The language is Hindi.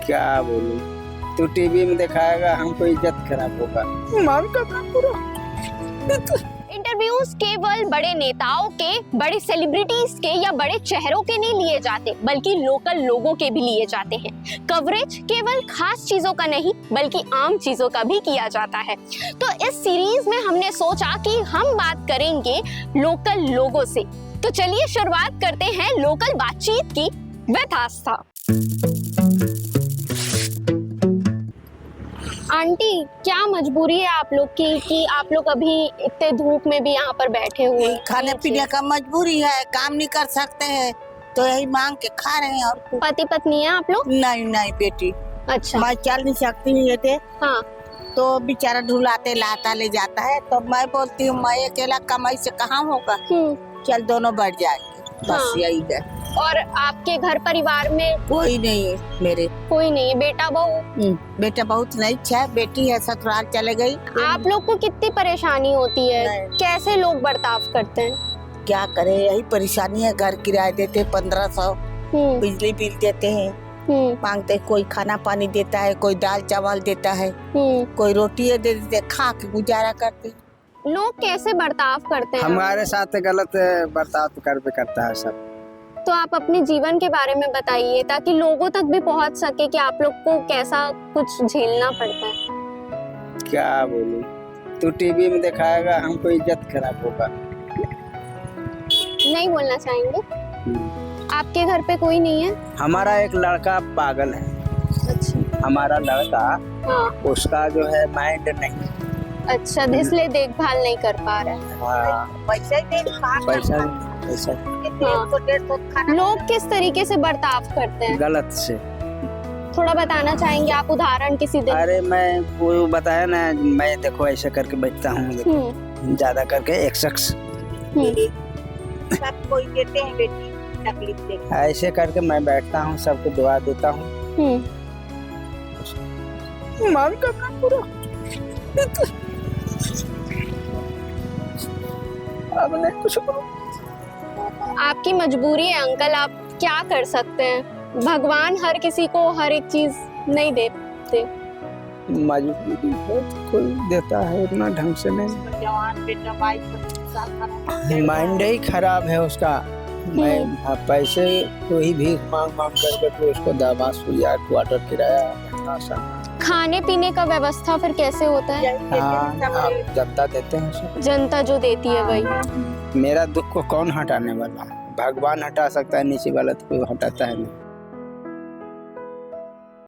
क्या बोलूं, तू टीवी में दिखाएगा हमको इज्जत खराब होगा। मान का पूरा इंटरव्यूज केवल बड़े नेताओं के, बड़े सेलिब्रिटीज के या बड़े चेहरों के नहीं लिए जाते, बल्कि लोकल लोगों के भी लिए जाते हैं। कवरेज केवल खास चीजों का नहीं बल्कि आम चीजों का भी किया जाता है। तो इस सीरीज में हमने सोचा कि हम बात करेंगे लोकल लोगों से। तो चलिए शुरुआत करते हैं लोकल बातचीत की विद आस्था। आंटी, क्या मजबूरी है आप लोग की कि आप लोग अभी इतने धूप में भी यहाँ पर बैठे हुए हैं? खाने पीने का मजबूरी है, काम नहीं कर सकते हैं तो यही मांग के खा रहे हैं। और पति पत्नी है आप लोग? नहीं नहीं बेटी, अच्छा। मैं चल नहीं सकती ये थे। हाँ। तो बेचारा ढुलाते लाता ले जाता है, तो मैं बोलती हूँ मैं अकेला कमाई से कहाँ होगा, चल दोनों बढ़ जाएंगे, बस हाँ। यही है। और आपके घर परिवार में कोई नहीं है मेरे? कोई नहीं है, बेटा बहू? बेटा बहुत नहीं अच्छा, बेटी है ससुराल चले गई। आप लोग को कितनी परेशानी होती है? नहीं। कैसे लोग बर्ताव करते हैं? क्या करे, यही परेशानी है। घर किराया देते 1500, बिजली बिल देते हैं, मांगते कोई खाना पानी देता है, कोई दाल चावल देता है, कोई रोटी दे देते, खा के गुजारा करते। लोग कैसे बर्ताव करते हैं? हमारे साथ गलत बर्ताव करता है सब। तो आप अपने जीवन के बारे में बताइए ताकि लोगों तक भी पहुंच सके कि आप लोग को कैसा कुछ झेलना पड़ता है। क्या बोलूं, तू टीवी में दिखाएगा हमको इज्जत खराब होगा। नहीं बोलना चाहेंगे? आपके घर पे कोई नहीं है? हमारा एक लड़का पागल है। अच्छा। हमारा लड़का, हाँ। उसका जो है माइंड नहीं। अच्छा, इसलिए देखभाल नहीं कर पा रहा है। हाँ। पैसा हाँ। लोग किस तरीके से बर्ताव करते हैं? गलत से। थोड़ा बताना चाहेंगे आप, उदाहरण किसी दिन? अरे मैं वो बताया ना, मैं देखो ऐसे करके बैठता हूँ, ज्यादा करके एक शख्स सब कोई देते हैं बेटी, तकलीफ देते हैं। ऐसे करके मैं बैठता हूँ, सबको दुआ देता हूँ। मान का पूरा अब नहीं कुछ। आपकी मजबूरी है अंकल, आप क्या कर सकते हैं? भगवान हर किसी को हर एक चीज नहीं देते। मजबूरी है तो कोई देता है, उतना ढंग से नहीं। जवान बेटा माइंड ही खराब है उसका। मैं पैसे कोई भी मांग करके तो उसको दवा सुइया क्वार्टर किराया खाने पीने का व्यवस्था फिर कैसे होता है? आप जनता देते हैं सब। जनता जो देती है वही। मेरा दुख को कौन हटाने वाला है? भगवान हटा सकता है, नीचे वाला तो कोई हटाता है नहीं।